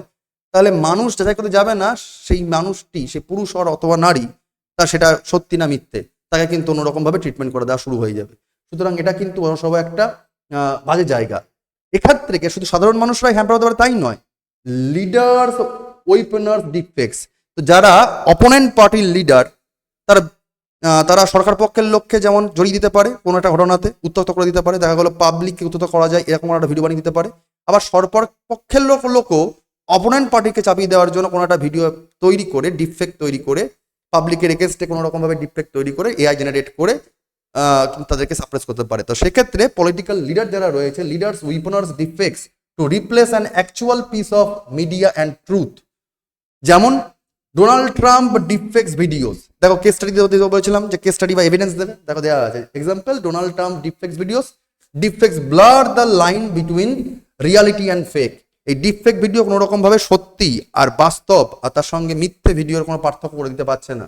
Speaker 1: তাহলে মানুষ যাচাই করতে যাবে না সেই মানুষটি, সে পুরুষ আর অথবা নারী, তা সেটা সত্যি না মিথ্যে, তাকে কিন্তু অন্যরকমভাবে ট্রিটমেন্ট করে দেওয়া শুরু হয়ে যাবে। সুতরাং এটা কিন্তু সবাই একটা বাজে জায়গা। এক্ষেত্রে শুধু সাধারণ মানুষরাই হ্যাম্পার হতে পারে তাই নয়, লিডার্স, ওয়েপনার্স, ডিফেক্টস, তো যারা অপোনেন্ট পার্টির লিডার, তারা তারা সরকার পক্ষের লোককে যেমন জড়িয়ে দিতে পারে কোনো একটা ঘটনাতে, উত্তক্ত করে দিতে পারে, দেখা গেলো পাবলিককে উত্তক্ত করা যায় এরকম একটা ভিডিও বানিয়ে দিতে পারে। আবার সরকার পক্ষের লোকও অপোনেন্ট পার্টিকে চাপিয়ে দেওয়ার জন্য কোনো একটা ভিডিও তৈরি করে, ডিফেক্ট তৈরি করে, পাবলিকের এগেনস্টে কোনো রকমভাবে ডিফেক্ট তৈরি করে এআই জেনারেট করে তাদেরকে সাপ্রেস করতে পারে। তো সেক্ষেত্রে পলিটিক্যাল লিডার যারা রয়েছে, leaders, weaponize, deepfakes to replace an actual piece of media and truth. যেমন ডোনাল্ড ট্রাম্প ডিফেক্টস ভিডিওস, দেখো কেস স্টাডি বলেছিলাম যে কেস স্টাডি বা এভিডেন্স দেবে, দেখো দেওয়া আছে example, Donald Trump deepfakes videos, defects blur the line between reality and fake. এই ডিফেক্ট ভিডিও কোনো রকম ভাবে সত্যি আর বাস্তব আর তার সঙ্গে মিথ্যে ভিডিওর কোনো পার্থক্য করে দিতে পারছে না।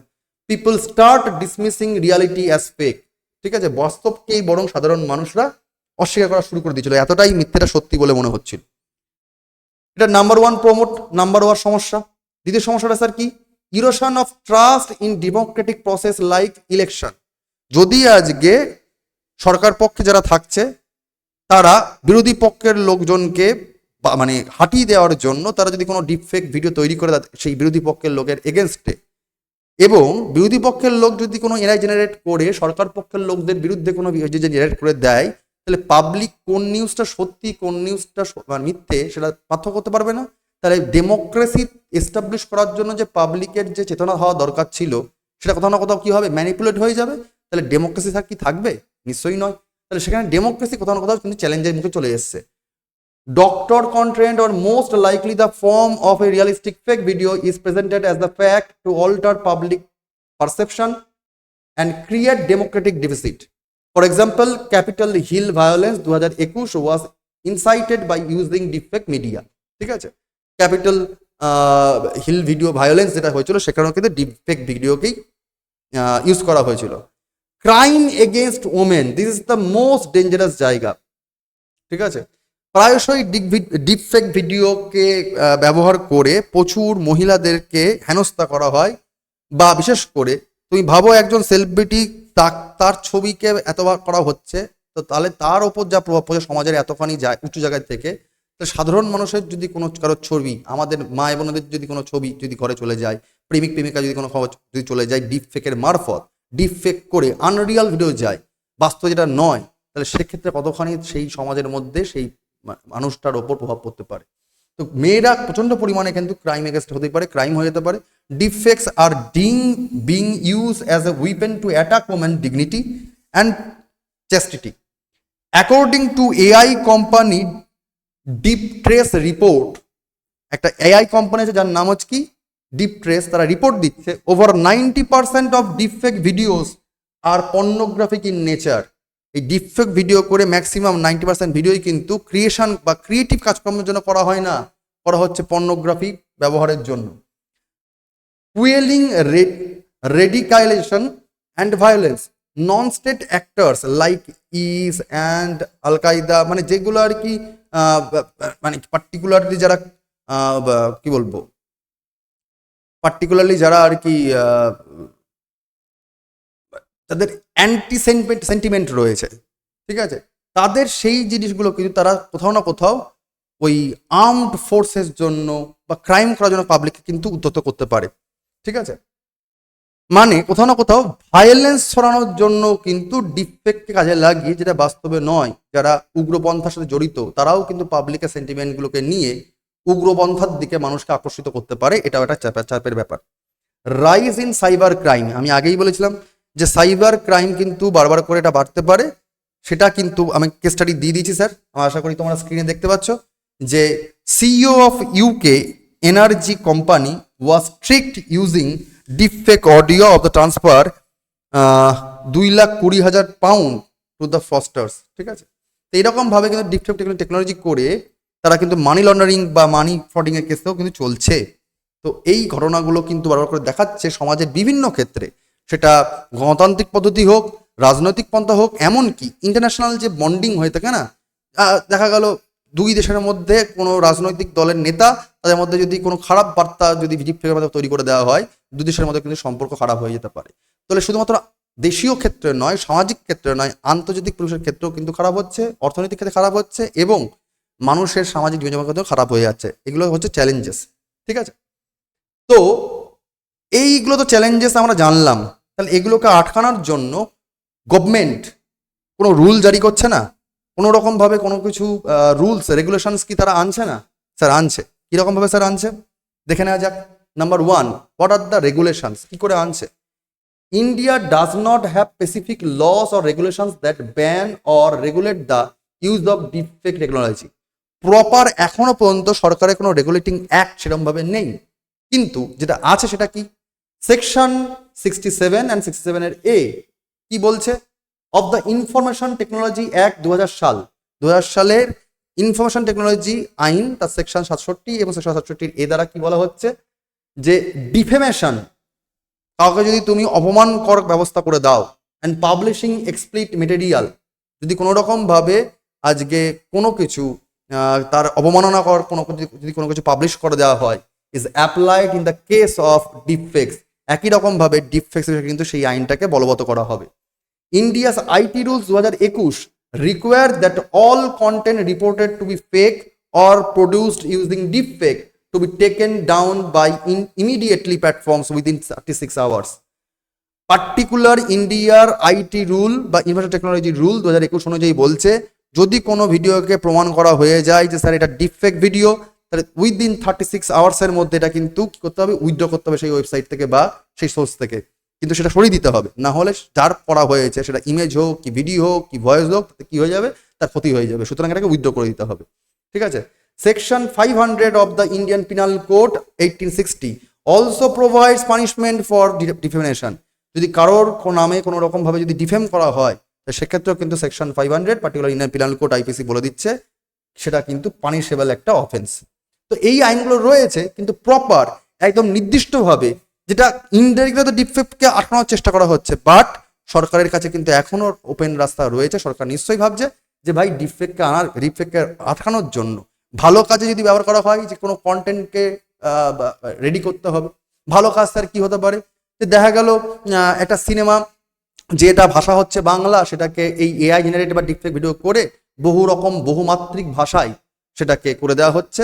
Speaker 1: People start dismissing reality as fake. ঠিক আছে, বাস্তবকেই বরং সাধারণ মানুষরা অস্বীকার করা শুরু করে দিয়েছিল, এতটাই মিথ্যেটা সত্যি বলে মনে হচ্ছিল। এটা নাম্বার 1 প্রমোট, নাম্বার 1 সমস্যা। দ্বিতীয় সমস্যাটা স্যার কি? Erosion of trust in Democratic process like election. যদি আজকে সরকার পক্ষে যারা থাকছে তারা বিরোধী পক্ষের লোকজনকে মানে হাঁটিয়ে দেওয়ার জন্য তারা যদি কোনো ডিপফেক ভিডিও তৈরি করে সেই বিরোধী পক্ষের লোকের এগেনস্টে, এবং বিরোধী পক্ষের লোক যদি কোনো এআই জেনারেট করে সরকার পক্ষের লোকদের বিরুদ্ধে কোনো জেনারেট করে দেয়, তাহলে পাবলিক কোন নিউজটা সত্যি কোন নিউজটা মিথ্যে সেটা পার্থক্য করতে পারবে না। তাহলে ডেমোক্রেসি এস্টাবলিশ করার জন্য যে পাবলিকের যে চেতনা হওয়া দরকার ছিল সেটা কোথাও না কোথাও কি হবে, ম্যানিপুলেট হয়ে যাবে। তাহলে ডেমোক্রেসি কি থাকবে? নিশ্চয়ই নয়। তাহলে সেখানে ডেমোক্রেসি কোথাও না কোথাও কিন্তু চ্যালেঞ্জের মুখে চলে এসছে। Doctored content or most likely the form of a realistic fake video is presented as the fact to alter public perception and create democratic deficit. For example, Capitol Hill violence 2021 was incited by using deepfake media. ঠিক আছে, ক্যাপিটাল হিল ভিডিও ভায়োলেন্স যেটা হয়েছিল সেখানেও কিন্তু ডিপফেক ভিডিওকেই ইউজ করা হয়েছিল। Crime against women, this is the most dangerous জায়গা। ঠিক আছে, প্রায়শই ডিপফেক ভিডিওকে ব্যবহার করে প্রচুর মহিলাদেরকে হেনস্থা করা হয়, বা বিশেষ করে তুমি ভাবো একজন সেলিব্রিটি তার ছবিকে এতবার করা হচ্ছে, তো তাহলে তার ওপর যা প্রভাব পড়ে সমাজের এতখানি যায় উঁচু জায়গায় থেকে, তো সাধারণ মানুষের যদি কোনো কারোর ছবি, আমাদের মা বোনদের যদি কোনো ছবি যদি ঘরে চলে যায়, প্রেমিক প্রেমিকা যদি কোনো খবর যদি চলে যায় ডিপফেকের মারফত, ডিপফেক করে আনরিয়াল ভিডিও যায়, বাস্তব যেটা নয়, তাহলে সেক্ষেত্রে কতখানি সেই সমাজের মধ্যে সেই মানুষটার ওপর প্রভাব পড়তে পারে। তো মেয়েরা প্রচন্ড পরিমাণে কিন্তু ক্রাইম এগেন্স্ট হতে পারে, ক্রাইম হয়ে যেতে পারে। Defects are being use as a weapon to attack women dignity and chastity. According to AI company Deep Trace report, একটা এআই কোম্পানি আছে যার নাম হচ্ছে কি ডিপ ট্রেস, তারা রিপোর্ট দিচ্ছে over 90% of deepfake videos are pornographic in nature. এই ডিপফেক ভিডিও করে ম্যাক্সিমাম 90% ভিডিওই কিন্তু ক্রিয়েশন বা ক্রিয়েটিভ কাজকর্মের জন্য করা হয় না, করা হচ্ছে পর্নোগ্রাফি ব্যবহারের জন্য। Fueling radicalization and violence, non state actors like IS and al Qaeda, মানে যেগুলো আর কি মানে পার্টিকুলারলি যারা কি বলবো, পার্টিকুলারলি যারা আর কি তাদের অ্যান্টি সেন্টিমেন্ট রয়েছে, ঠিক আছে, তাদের সেই জিনিসগুলো কিন্তু তারা কোথাও না কোথাও ওই আর্মড ফোর্সের জন্য বা ক্রাইম করার জন্য পাবলিককে কিন্তু উদ্যত করতে পারে, ঠিক আছে। মানে কোথাও না কোথাও ভায়োলেন্স ছড়ানোর জন্য কিন্তু ডিফেক্টকে কাজে লাগিয়ে, যেটা বাস্তবে নয়, যারা উগ্রপন্থার সাথে জড়িত তারাও কিন্তু পাবলিকের সেন্টিমেন্টগুলোকে নিয়ে উগ্রপন্থার দিকে মানুষকে আকর্ষিত করতে পারে। এটাও একটা চাপের ব্যাপার। রাইজ ইন সাইবার ক্রাইম, আমি আগেই বলেছিলাম যে সাইবার ক্রাইম কিন্তু বারবার করে এটা বাড়তে পারে। সেটা কিন্তু আমি কেস স্টাডি দিয়ে দিয়েছি স্যার, আমি আশা করি তোমরা স্ক্রিনে দেখতে পাচ্ছ যে CEO of UK energy company was ট্রিকড using deepfake audio of the transfer 2,20,000 pound to the Faustus, ঠিক আছে। তো এইরকমভাবে কিন্তু ডিপফেক টেকনোলজি করে তারা কিন্তু মানি লন্ডারিং বা মানি ফ্রডিংয়ের কেসেও কিন্তু চলছে। তো এই ঘটনাগুলো কিন্তু বারবার করে দেখাচ্ছে সমাজের বিভিন্ন ক্ষেত্রে, সেটা গণতান্ত্রিক পদ্ধতি হোক, রাজনৈতিক পন্থা হোক, এমনকি ইন্টারন্যাশনাল যে বন্ডিং হয়ে থাকে না, দেখা গেল দুই দেশের মধ্যে কোনো রাজনৈতিক দলের নেতা, তাদের মধ্যে যদি কোনো খারাপ বার্তা যদি ডিপফেকের মাধ্যমে তৈরি করে দেওয়া হয়, দুই দেশের মধ্যে কিন্তু সম্পর্ক খারাপ হয়ে যেতে পারে। তাহলে শুধুমাত্র দেশীয় ক্ষেত্রে নয়, সামাজিক ক্ষেত্রে নয়, আন্তর্জাতিক পরিবেশের ক্ষেত্রেও কিন্তু খারাপ হচ্ছে, অর্থনৈতিক ক্ষেত্রে খারাপ হচ্ছে, এবং মানুষের সামাজিক জীবনযাপন ক্ষেত্রেও খারাপ হয়ে যাচ্ছে। এগুলো হচ্ছে চ্যালেঞ্জেস, ঠিক আছে। তো এইগুলো তো চ্যালেঞ্জেস আমরা জানলাম, তাহলে এগুলোকে আটকানোর জন্য গভর্নমেন্ট কোনো রুল জারি করছে না, কোনো রকমভাবে কোনো কিছু রুলস রেগুলেশনস কি তারা আনছে না? স্যার আনছে। কীরকমভাবে স্যার আনছে দেখে নেওয়া যাক। Number 1, what are the regulations, কী করে আনছে? India does not have specific laws or regulations that ban or regulate the use of deepfake technology. Proper এখনো পর্যন্ত সরকারের কোনো রেগুলেটিং অ্যাক্ট সেরকমভাবে নেই, কিন্তু যেটা আছে সেটা কি, সেকশন 67 অ্যান্ড 67 এর এ কি বলছে? Of the information technology act 2000 সালের ইনফরমেশন টেকনোলজি আইন, তার সেকশন 67 এবং সেকশন 67 এ দ্বারা কি বলা হচ্ছে যে ডিফেমেশন, কাউকে যদি তুমি অপমানকর ব্যবস্থা করে দাও, অ্যান্ড পাবলিশিং এক্সপ্লিট মেটেরিয়াল, যদি কোনো রকমভাবে আজকে কোনো কিছু তার অবমাননাকর যদি কোনো কিছু পাবলিশ করে দেওয়া হয়, is applied in the case of deepfakes. একই রকমভাবে ডিপফেক্স কিন্তু সেই আইনটাকে বলবৎ করা হবে। India's IT rules 2021 require that all content reported to be fake or produced using deepfake to be taken down by immediately platforms within 36 hours. Particular ইন্ডিয়ার আইটি রুল বা ইনফরমেশন টেকনোলজি রুল 2021 অনুযায়ী বলছে, যদি কোনো ভিডিওকে প্রমাণ করা হয়ে যায় যে স্যার এটা ডিপফেক ভিডিও, তাহলে উইদিন 36 আওয়ার্সের মধ্যে এটা কিন্তু কি করতে হবে, উইথড্র করতে হবে সেই ওয়েবসাইট থেকে বা সেই সোর্স থেকে, কিন্তু সেটা সরিয়ে দিতে হবে। না হলে যার করা হয়েছে সেটা ইমেজ হোক কি ভিডিও হোক কি ভয়েস হোক, তাতে কি হয়ে যাবে, তার ক্ষতি হয়ে যাবে। সুতরাং এটাকে উইথড্র করে দিতে হবে, ঠিক আছে। Section 500 of the Indian penal code 1860 also provides punishment for defamation. যদি কারোর নামে কোনো রকমভাবে যদি ডিফেম করা হয়, সেক্ষেত্রেও কিন্তু section 500 particular Indian penal code IPC বলে দিচ্ছে সেটা কিন্তু পানিশেবল একটা অফেন্স। তো এই আইনগুলো রয়েছে, কিন্তু প্রপার একদম নির্দিষ্টভাবে, যেটা ইনডাইরেক্টলি তো ডিপফেককে আটকানোর চেষ্টা করা হচ্ছে, বাট সরকারের কাছে কিন্তু এখনো ওপেন রাস্তা রয়েছে। সরকার নিশ্চয়ই ভাবছে যে ভাই ডিপফেককে আটকানোর জন্য ভালো কাজে যদি ব্যবহার করা হয়, যে কোনো কন্টেন্টকে রেডি করতে হবে। ভালো কাজ স্যার কি হতে পারে, যে দেখা গেল একটা সিনেমা যেটা ভাষা হচ্ছে বাংলা, সেটাকে এই এআই জেনারেটেড বা ডিপফেক ভিডিও করে বহুমাত্রিক ভাষায় সেটাকে করে দেওয়া হচ্ছে।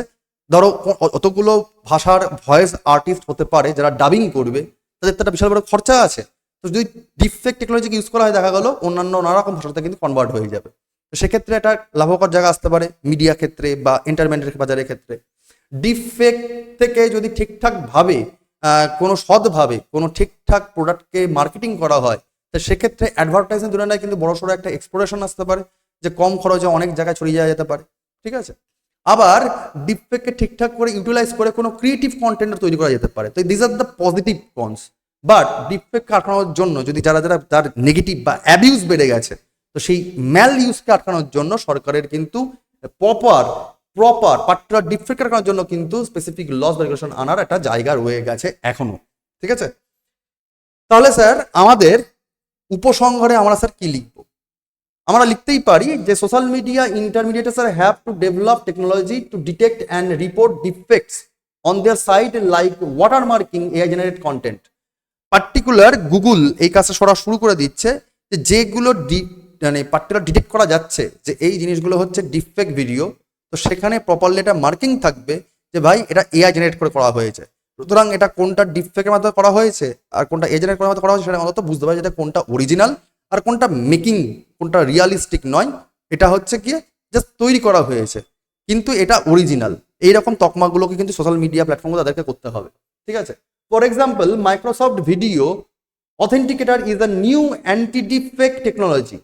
Speaker 1: ধরো অতগুলো ভাষার ভয়েস আর্টিস্ট হতে পারে যারা ডাবিং করবে, তাদের তো একটা বিশাল বড় খরচা আছে। তো যদি ডিপফেক টেকনোলজিকে ইউজ করা হয়, দেখা গেল অন্যান্য নানা রকম ভাষাতে কিন্তু কনভার্ট হয়ে যাবে। তো সেক্ষেত্রে একটা লাভকর জায়গা আসতে পারে মিডিয়া ক্ষেত্রে বা এন্টারটেনমেন্টের বাজারের ক্ষেত্রে। ডিপফেক থেকে যদি ঠিকঠাকভাবে কোনো সৎভাবে কোনো ঠিকঠাক প্রোডাক্টকে মার্কেটিং করা হয়, তো সেক্ষেত্রে অ্যাডভার্টাইজিং তুলনায় কিন্তু বড়সড় একটা এক্সপ্লোরেশন আসতে পারে, যে কম খরচে অনেক জায়গায় ছড়িয়ে যাওয়া যেতে পারে, ঠিক আছে। আবার ডিপফেককে ঠিকঠাক করে ইউটিলাইজ করে কোনো ক্রিয়েটিভ কন্টেন্ট তৈরি করা যেতে পারে। তো this are the positive cons. But ডিপফেককে আটকানোর জন্য যদি যারা তার নেগেটিভ বা অ্যাবিউজ বেড়ে গেছে, তো সেই ম্যাল ইউজকে আটকানোর জন্য সরকারের কিন্তু প্রপার পার্টিকুলার ডিপফেককে আটকানোর জন্য কিন্তু স্পেসিফিক লস রেগুলেশন আনার একটা জায়গা রয়ে গেছে এখনো, ঠিক আছে। তাহলে স্যার আমাদের উপসংহারে আমরা স্যার কি লিখবো? আমরা লিখতেই পারি যে social media intermediates are have to develop technology to detect and report deepfakes on their site like watermarking AI generate content. Particular Google এই কাজটা সরা শুরু করে দিচ্ছে যে যেগুলো মানে পার্টিকুলার ডিটেক্ট করা যাচ্ছে যে এই জিনিসগুলো হচ্ছে ডিফেক্ট ভিডিও, তো সেখানে প্রপারলি এটা মার্কিং থাকবে যে ভাই এটা এআই জেনারেট করে করা হয়েছে। সুতরাং এটা কোনটা ডিফেক্টের মাধ্যমে করা হয়েছে আর কোনটা এআই জেনারেট করার মাধ্যমে করা হয়েছে সেটা অন্তত বুঝতে পারে যেটা কোনটা অরিজিনাল আর কোনটা মেকিং, কোনটা রিয়ালিস্টিক নয়। এটা হচ্ছে গিয়ে জাস্ট তৈরি করা হয়েছে কিন্তু এটা অরিজিনাল। এইরকম তকমাগুলোকে কিন্তু সোশ্যাল মিডিয়া প্ল্যাটফর্মে তাদেরকে করতে হবে, ঠিক আছে? For example, Microsoft video authenticator is a new anti-defect technology,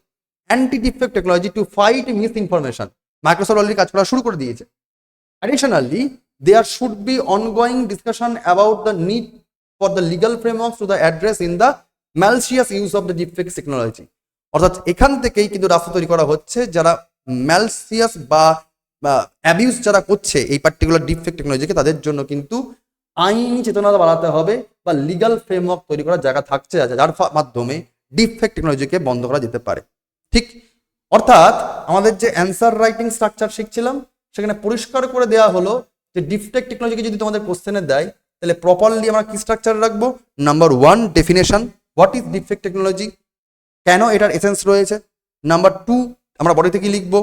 Speaker 1: anti-defect technology to fight miss information. Microsoft already কাজ করা শুরু করে দিয়েছে। Additionally, there should be ongoing discussion about the need for the legal frameworks to the address in the malicious use of the deepfake technology. অর্থাৎ এখান থেকেই কিন্তু রাস্তা তৈরি করা হচ্ছে যারা ম্যালসিয়াস বা অ্যাবিউজ যারা করছে এই পার্টিকুলার ডিপফেক টেকনোলজিকে, তাদের জন্য কিন্তু আইনি চেতনা বাড়াতে হবে বা লিগাল ফ্রেমওয়ার্ক তৈরি করার জায়গা থাকছে যার মাধ্যমে ডিপফেক টেকনোলজিকে বন্ধ করা যেতে পারে। ঠিক, অর্থাৎ আমাদের যে অ্যান্সার রাইটিং স্ট্রাকচার শিখছিলাম সেখানে পরিষ্কার করে দেওয়া হলো যে ডিপফেক টেকনোলজিকে যদি তোমাদের কোশ্চেনে দেয় তাহলে প্রপারলি আমরা কি স্ট্রাকচার রাখবো। Number 1, definition, what is deepfake technology, কেন এটার এসেন্স রয়েছে। নাম্বার 2, আমরা বডিতে কি লিখবো,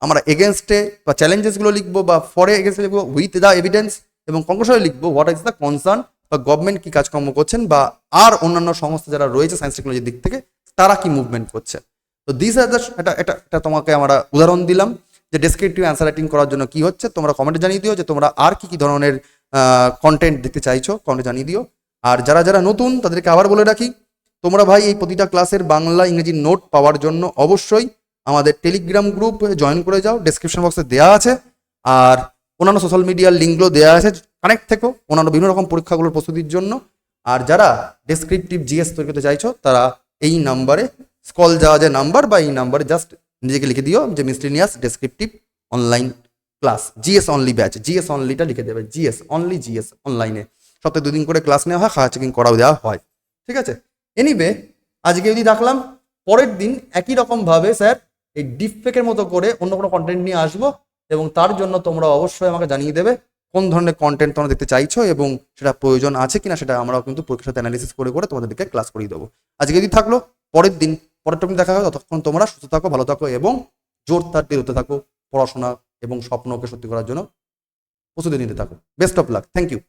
Speaker 1: আমরা এগেনস্টে বা চ্যালেঞ্জেসগুলো লিখবো বা ফরে এগেনস্টে লিখবো উইথ দ্য এভিডেন্স, এবং কনক্লুশনে লিখবো হোয়াট ইজ দ্য কনসার্ন বা গভর্নমেন্ট কি কাজকর্ম করছেন বা আর অন্যান্য সংস্থা যারা রয়েছে সায়েন্স টেকনোলজির দিক থেকে তারা কি মুভমেন্ট করছে। তো দিস আর দ্য এটা তোমাকে আমরা উদাহরণ দিলাম যে ডেসক্রিপটিভ অ্যান্সার রাইটিং করার জন্য কি হচ্ছে। তোমরা কমেন্টে জানিয়ে দিও যে তোমরা আর কি কি ধরনের কন্টেন্ট দেখতে চাইছো, কমেন্টে জানিয়ে দিও। আর যারা যারা নতুন তাদেরকে আবার বলে রাখি, তোমরা ভাই এই প্রতিটা ক্লাসের বাংলা ইংরেজি নোট পাওয়ার জন্য অবশ্যই আমাদের টেলিগ্রাম গ্রুপ জয়েন করে যাও, ডেসক্রিপশন বক্সে দেওয়া আছে। আর অন্যান্য সোশ্যাল মিডিয়ার লিঙ্কগুলো দেওয়া আছে, কানেক্ট থেকো অন্যান্য বিভিন্ন রকম পরীক্ষাগুলোর প্রস্তুতির জন্য। আর যারা ডেসক্রিপটিভ জিএস তৈরি করতে চাইছো তারা এই নাম্বারে স্কল যাওয়া যে নাম্বার বা এই নাম্বারে জাস্ট নিজেকে লিখে দিও যে miscellaneous descriptive online class GS only batch, GS অনলিটা লিখে দেবে, জিএস অনলি, জিএস অনলাইনে সপ্তাহে 2 দিন করে ক্লাস নেওয়া হয়, খাওয়া চেকিং করাও দেওয়া হয়, ঠিক আছে? এনিওয়ে, আজকে যদি রাখলাম, পরের দিন একই রকম ভাবে স্যার এই ডিপফেকের মতো করে অন্য কোনো কন্টেন্ট নিয়ে আসবো, এবং তার জন্য তোমরা অবশ্যই আমাকে জানিয়ে দেবে কোন ধরনের কন্টেন্ট তোমরা দেখতে চাইছো এবং সেটা প্রয়োজন আছে কিনা, সেটা আমরাও কিন্তু পরীক্ষার সাথে অ্যানালিসিস করে করে তোমাদেরকে ক্লাস করিয়ে দেবো। আজকে যদি থাকলো, পরের দিন পরের টপিক দেখা হবে। ততক্ষণ তোমরা সুস্থ থাকো, ভালো থাকো এবং জোর তার হতে থাকো পড়াশোনা এবং স্বপ্নকে সত্যি করার জন্য প্রস্তুতি নিতে থাকো। Best of luck, thank you.